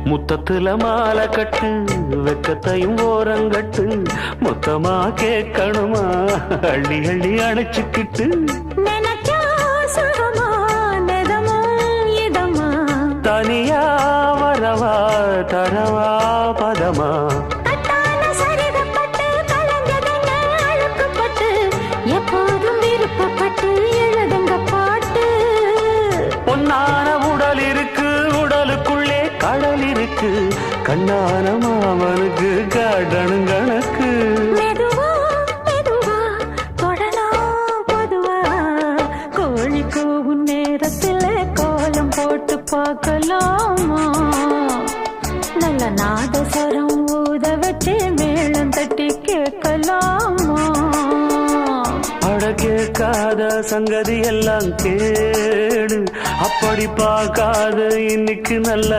முத்தத்துல மாலை கட்டு வெக்கத்தையும் ஓரங்கட்டு மொத்தமா கேட்கணுமா அள்ளி அள்ளி அணைச்சுக்கிட்டு தனியா வரவா தரவா பதமா எப்போதும் விருப்பப்பட்டு எழுதுங்க பாட்டு பொன்னான உடல் இருக்கு உடலுக்குள்ளே கடல் இருக்கு கண்ணான மாமனுக்கு காடணும் கணக்கு மெதுவா மெதுவா தொடலாம் பொதுவா கோழி கூவும் நேரத்தில் கோலம் போட்டு பார்க்கலாமா நல்ல நாதஸ்வரம் ஊத வச்சு மேளம் தட்டி கேட்கலாமா அட கேட்காத சங்கதி எல்லாம் கேடு அப்படி பார்க்காத இன்னைக்கு நல்ல